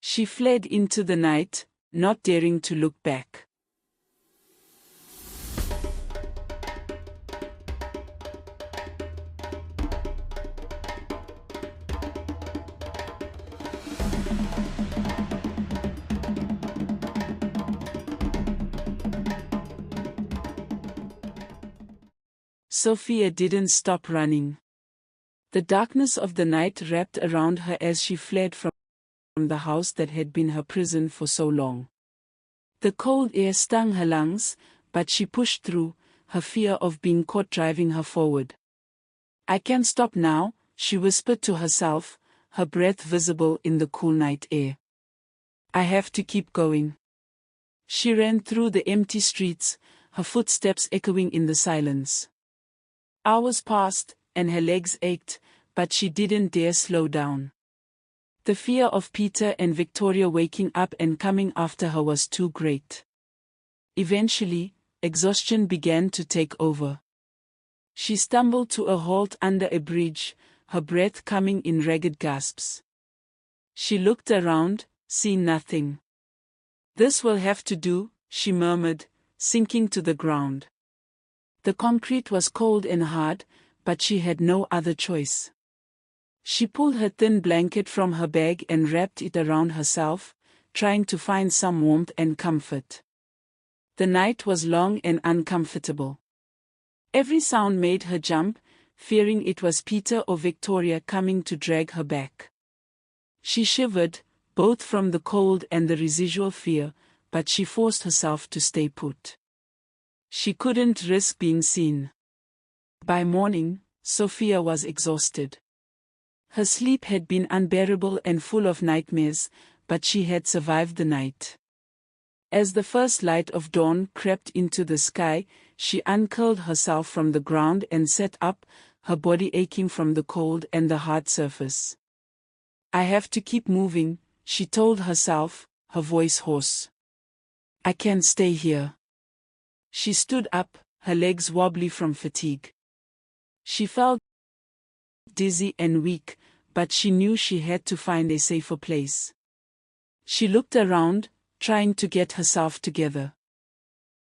She fled into the night, not daring to look back. Sofia didn't stop running. The darkness of the night wrapped around her as she fled from the house that had been her prison for so long. The cold air stung her lungs, but she pushed through, her fear of being caught driving her forward. "I can't stop now," she whispered to herself, her breath visible in the cool night air. "I have to keep going." She ran through the empty streets, her footsteps echoing in the silence. Hours passed, and her legs ached, but she didn't dare slow down. The fear of Peter and Victoria waking up and coming after her was too great. Eventually, exhaustion began to take over. She stumbled to a halt under a bridge, her breath coming in ragged gasps. She looked around, seeing nothing. "This will have to do," she murmured, sinking to the ground. The concrete was cold and hard, but she had no other choice. She pulled her thin blanket from her bag and wrapped it around herself, trying to find some warmth and comfort. The night was long and uncomfortable. Every sound made her jump, fearing it was Peter or Victoria coming to drag her back. She shivered, both from the cold and the residual fear, but she forced herself to stay put. She couldn't risk being seen. By morning, Sofia was exhausted. Her sleep had been unbearable and full of nightmares, but she had survived the night. As the first light of dawn crept into the sky, she uncurled herself from the ground and sat up, her body aching from the cold and the hard surface. "I have to keep moving," she told herself, her voice hoarse. "I can't stay here." She stood up, her legs wobbly from fatigue. She felt dizzy and weak, but she knew she had to find a safer place. She looked around, trying to get herself together.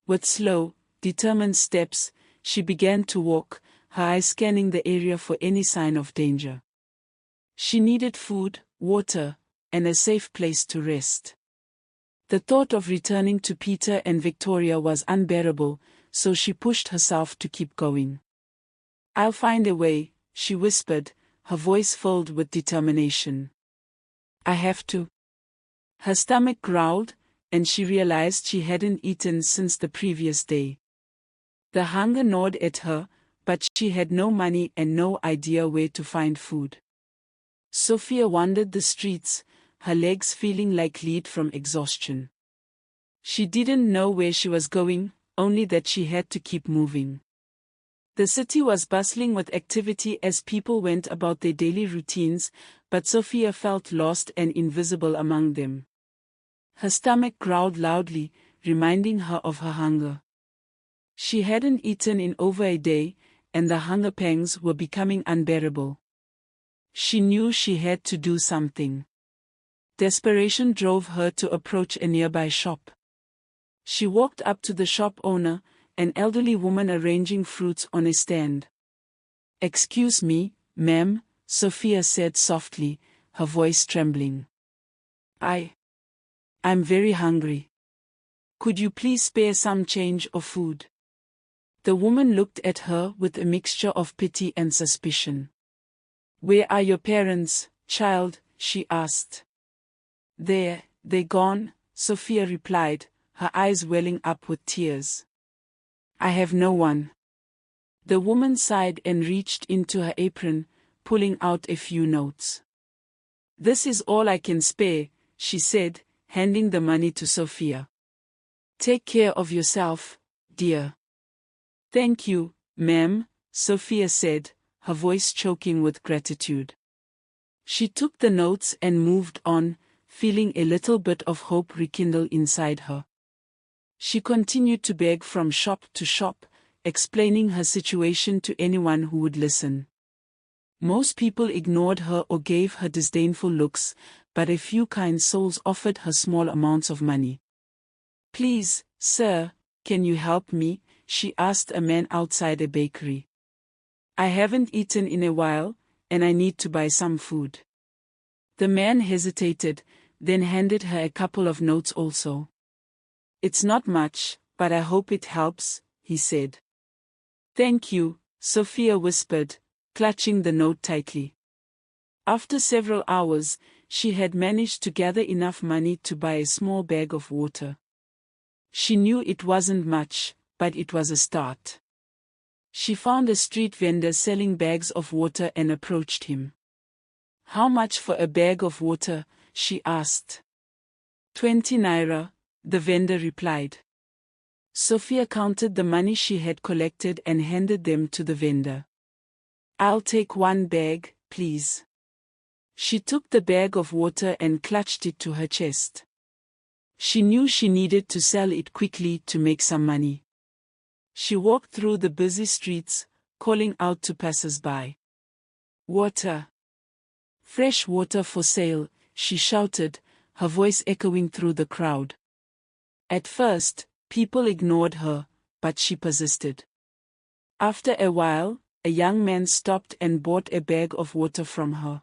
With slow, determined steps, she began to walk, her eyes scanning the area for any sign of danger. She needed food, water, and a safe place to rest. The thought of returning to Peter and Victoria was unbearable, so she pushed herself to keep going. "I'll find a way," she whispered, her voice filled with determination. "I have to." Her stomach growled, and she realized she hadn't eaten since the previous day. The hunger gnawed at her, but she had no money and no idea where to find food. Sofia wandered the streets, her legs feeling like lead from exhaustion. She didn't know where she was going, only that she had to keep moving. The city was bustling with activity as people went about their daily routines, but Sofia felt lost and invisible among them. Her stomach growled loudly, reminding her of her hunger. She hadn't eaten in over a day, and the hunger pangs were becoming unbearable. She knew she had to do something. Desperation drove her to approach a nearby shop. She walked up to the shop owner, an elderly woman arranging fruits on a stand. "Excuse me, ma'am," Sofia said softly, her voice trembling. I'm very hungry. Could you please spare some change or food?" The woman looked at her with a mixture of pity and suspicion. "Where are your parents, child?" she asked. They're gone," Sofia replied, her eyes welling up with tears. "I have no one." The woman sighed and reached into her apron, pulling out a few notes. "This is all I can spare," she said, handing the money to Sofia. "Take care of yourself, dear." "Thank you, ma'am," Sofia said, her voice choking with gratitude. She took the notes and moved on, feeling a little bit of hope rekindle inside her. She continued to beg from shop to shop, explaining her situation to anyone who would listen. Most people ignored her or gave her disdainful looks, but a few kind souls offered her small amounts of money. "Please, sir, can you help me?" she asked a man outside a bakery. "I haven't eaten in a while, and I need to buy some food." The man hesitated, then handed her a couple of notes also. "It's not much, but I hope it helps," he said. "Thank you," Sofia whispered, clutching the note tightly. After several hours, she had managed to gather enough money to buy a small bag of water. She knew it wasn't much, but it was a start. She found a street vendor selling bags of water and approached him. "How much for a bag of water?" she asked. 20 naira, the vendor replied. Sofia counted the money she had collected and handed them to the vendor. "I'll take one bag, please." She took the bag of water and clutched it to her chest. She knew she needed to sell it quickly to make some money. She walked through the busy streets, calling out to passers-by. "Water! Fresh water for sale," she shouted, her voice echoing through the crowd. At first, people ignored her, but she persisted. After a while, a young man stopped and bought a bag of water from her.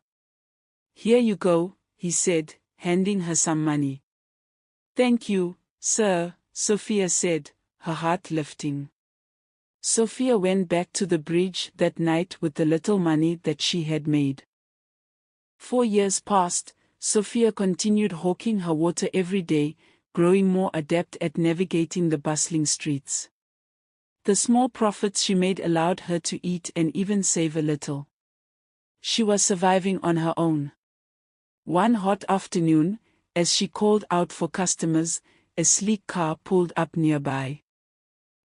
"Here you go," he said, handing her some money. "Thank you, sir," Sofia said, her heart lifting. Sofia went back to the bridge that night with the little money that she had made. 4 years passed. Sofia continued hawking her water every day, growing more adept at navigating the bustling streets. The small profits she made allowed her to eat and even save a little. She was surviving on her own. One hot afternoon, as she called out for customers, a sleek car pulled up nearby.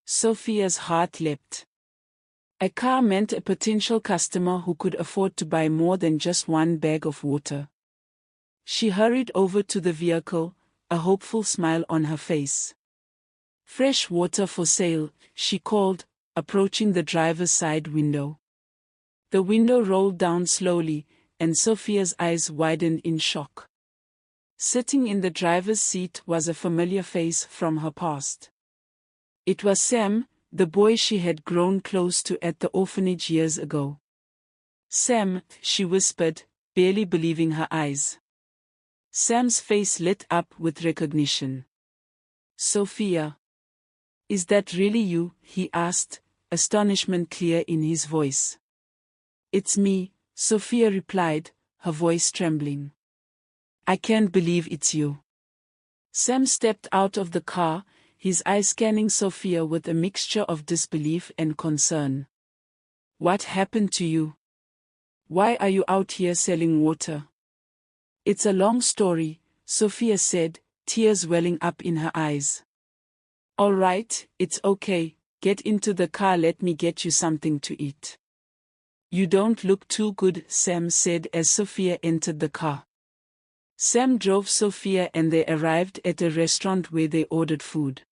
Sofia's heart leapt. A car meant a potential customer who could afford to buy more than just one bag of water. She hurried over to the vehicle, a hopeful smile on her face. "Fresh water for sale," she called, approaching the driver's side window. The window rolled down slowly, and Sofia's eyes widened in shock. Sitting in the driver's seat was a familiar face from her past. It was Sam, the boy she had grown close to at the orphanage years ago. "Sam," she whispered, barely believing her eyes. Sam's face lit up with recognition. "Sofia. Is that really you?" he asked, astonishment clear in his voice. "It's me," Sofia replied, her voice trembling. "I can't believe it's you." Sam stepped out of the car, his eyes scanning Sofia with a mixture of disbelief and concern. "What happened to you? Why are you out here selling water?" "It's a long story," Sofia said, tears welling up in her eyes. "All right, it's okay, get into the car, let me get you something to eat." "You don't look too good," Sam said as Sofia entered the car. Sam drove Sofia and they arrived at a restaurant where they ordered food.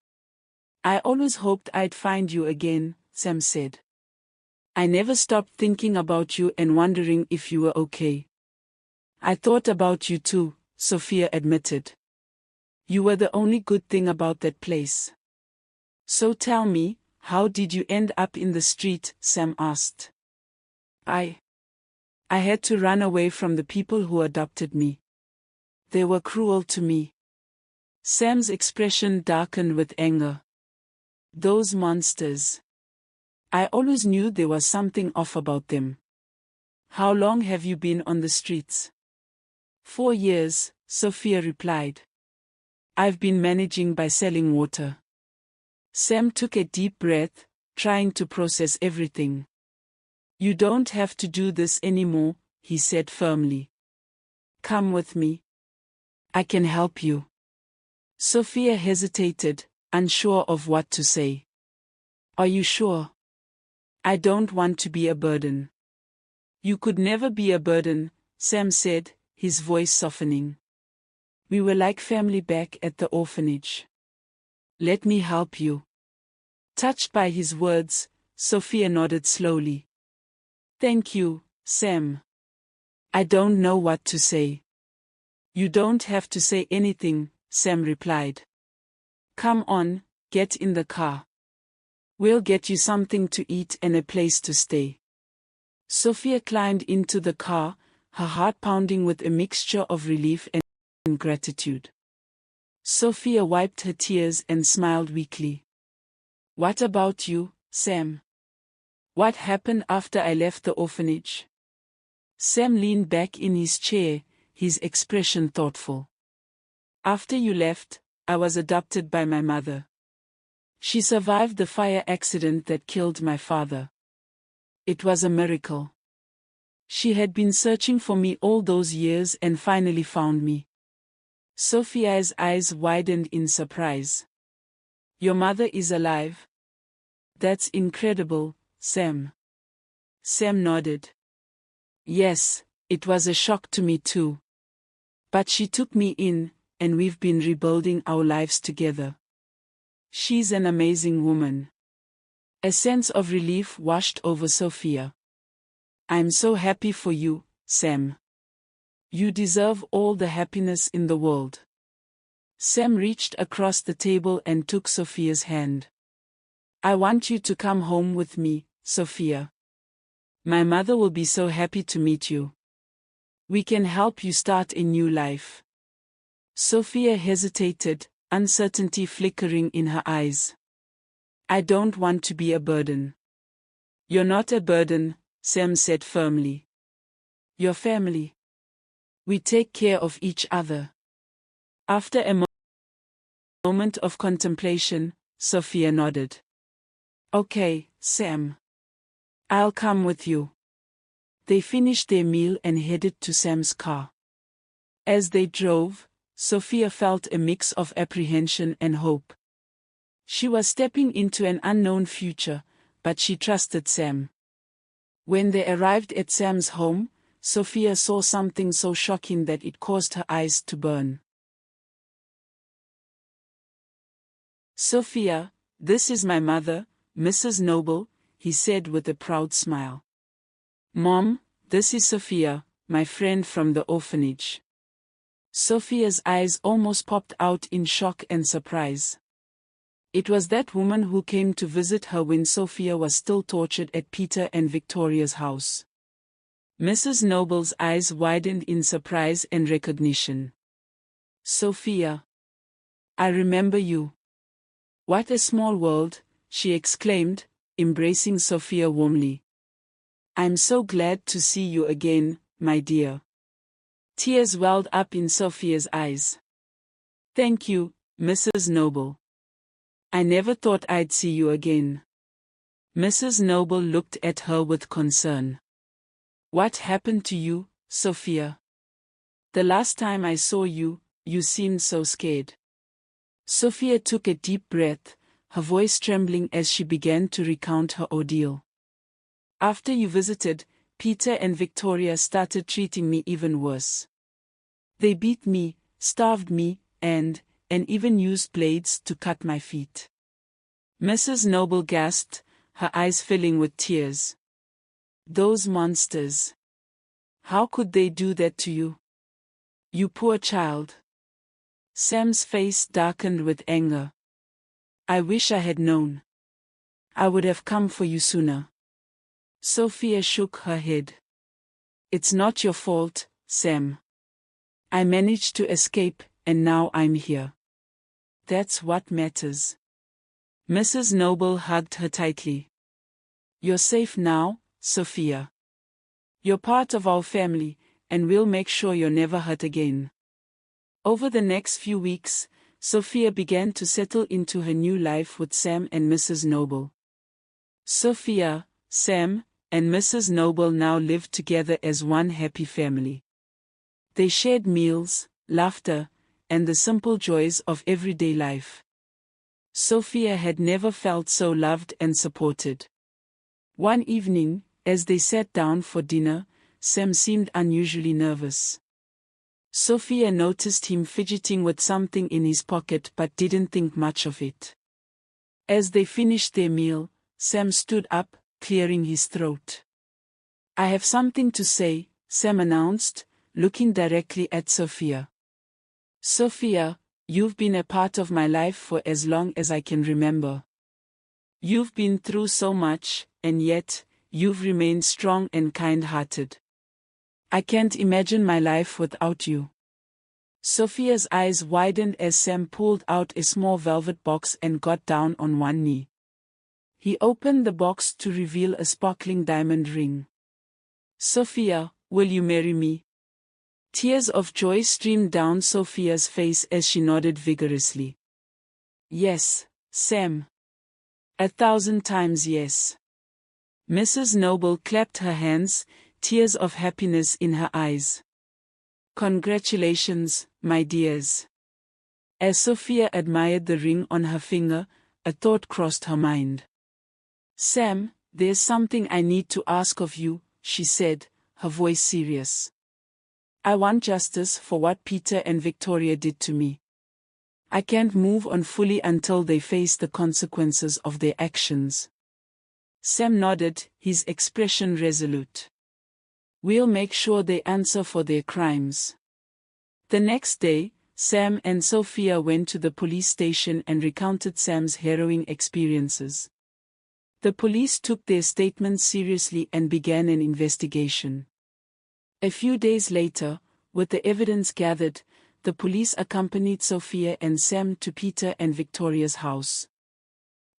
"I always hoped I'd find you again," Sam said. "I never stopped thinking about you and wondering if you were okay." "I thought about you too," Sofia admitted. "You were the only good thing about that place." "So tell me, how did you end up in the street?" Sam asked. I had to run away from the people who adopted me. They were cruel to me." Sam's expression darkened with anger. "Those monsters. I always knew there was something off about them." "How long have you been on the streets?" 4 years, Sofia replied. "I've been managing by selling water." Sam took a deep breath, trying to process everything. "You don't have to do this anymore," he said firmly. "Come with me. I can help you." Sofia hesitated, unsure of what to say. "Are you sure? I don't want to be a burden." "You could never be a burden," Sam said, his voice softening. "We were like family back at the orphanage. Let me help you." Touched by his words, Sofia nodded slowly. "Thank you, Sam. I don't know what to say." You don't have to say anything, Sam replied. Come on, get in the car. We'll get you something to eat and a place to stay. Sofia climbed into the car, her heart pounding with a mixture of relief and gratitude. Sofia wiped her tears and smiled weakly. What about you, Sam? What happened after I left the orphanage? Sam leaned back in his chair, his expression thoughtful. After you left, I was adopted by my mother. She survived the fire accident that killed my father. It was a miracle. She had been searching for me all those years and finally found me. Sofia's eyes widened in surprise. Your mother is alive? That's incredible, Sam. Sam nodded. Yes, it was a shock to me too. But she took me in, and we've been rebuilding our lives together. She's an amazing woman. A sense of relief washed over Sofia. I'm so happy for you, Sam. You deserve all the happiness in the world. Sam reached across the table and took Sofia's hand. I want you to come home with me, Sofia. My mother will be so happy to meet you. We can help you start a new life. Sofia hesitated, uncertainty flickering in her eyes. I don't want to be a burden. You're not a burden, Sam said firmly. Your family. We take care of each other. After a moment of contemplation, Sofia nodded. Okay, Sam. I'll come with you. They finished their meal and headed to Sam's car. As they drove, Sofia felt a mix of apprehension and hope. She was stepping into an unknown future, but she trusted Sam. When they arrived at Sam's home, Sofia saw something so shocking that it caused her eyes to burn. Sofia, this is my mother, Mrs. Noble, he said with a proud smile. Mom, this is Sofia, my friend from the orphanage. Sofia's eyes almost popped out in shock and surprise. It was that woman who came to visit her when Sofia was still tortured at Peter and Victoria's house. Mrs. Noble's eyes widened in surprise and recognition. Sofia. I remember you. What a small world, she exclaimed, embracing Sofia warmly. I'm so glad to see you again, my dear. Tears welled up in Sofia's eyes. Thank you, Mrs. Noble. I never thought I'd see you again. Mrs. Noble looked at her with concern. What happened to you, Sofia? The last time I saw you, you seemed so scared. Sofia took a deep breath, her voice trembling as she began to recount her ordeal. After you visited, Peter and Victoria started treating me even worse. They beat me, starved me, and even used blades to cut my feet. Mrs. Noble gasped, her eyes filling with tears. Those monsters. How could they do that to you? You poor child. Sam's face darkened with anger. I wish I had known. I would have come for you sooner. Sofia shook her head. It's not your fault, Sam. I managed to escape, and now I'm here. That's what matters. Mrs. Noble hugged her tightly. You're safe now, Sofia. You're part of our family, and we'll make sure you're never hurt again. Over the next few weeks, Sofia began to settle into her new life with Sam and Mrs. Noble. Sofia, Sam, and Mrs. Noble now lived together as one happy family. They shared meals, laughter, and the simple joys of everyday life. Sofia had never felt so loved and supported. One evening, as they sat down for dinner, Sam seemed unusually nervous. Sofia noticed him fidgeting with something in his pocket but didn't think much of it. As they finished their meal, Sam stood up, clearing his throat. I have something to say, Sam announced, looking directly at Sofia. Sofia, you've been a part of my life for as long as I can remember. You've been through so much, and yet, you've remained strong and kind-hearted. I can't imagine my life without you. Sofia's eyes widened as Sam pulled out a small velvet box and got down on one knee. He opened the box to reveal a sparkling diamond ring. Sofia, will you marry me? Tears of joy streamed down Sofia's face as she nodded vigorously. Yes, Sam. 1,000 times yes. Mrs. Noble clapped her hands, tears of happiness in her eyes. Congratulations, my dears. As Sofia admired the ring on her finger, a thought crossed her mind. Sam, there's something I need to ask of you, she said, her voice serious. I want justice for what Peter and Victoria did to me. I can't move on fully until they face the consequences of their actions. Sam nodded, his expression resolute. We'll make sure they answer for their crimes. The next day, Sam and Sofia went to the police station and recounted Sam's harrowing experiences. The police took their statements seriously and began an investigation. A few days later, with the evidence gathered, the police accompanied Sofia and Sam to Peter and Victoria's house.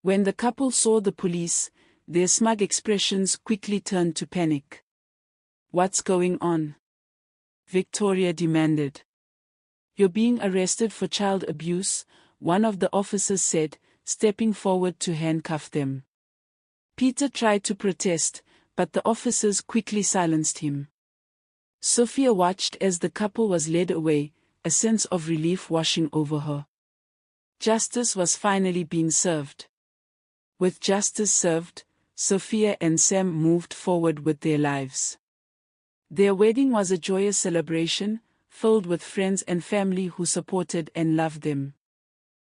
When the couple saw the police, their smug expressions quickly turned to panic. What's going on? Victoria demanded. You're being arrested for child abuse, one of the officers said, stepping forward to handcuff them. Peter tried to protest, but the officers quickly silenced him. Sofia watched as the couple was led away, a sense of relief washing over her. Justice was finally being served. With justice served, Sofia and Sam moved forward with their lives. Their wedding was a joyous celebration, filled with friends and family who supported and loved them.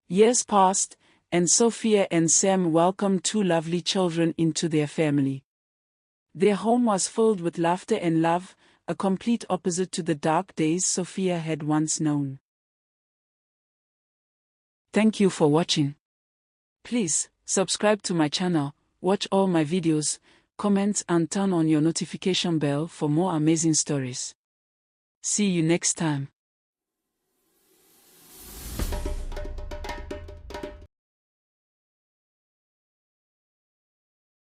Years passed, and Sofia and Sam welcomed two lovely children into their family. Their home was filled with laughter and love, a complete opposite to the dark days Sofia had once known. Thank you for watching. Please, subscribe to my channel, watch all my videos, comment and turn on your notification bell for more amazing stories. See you next time.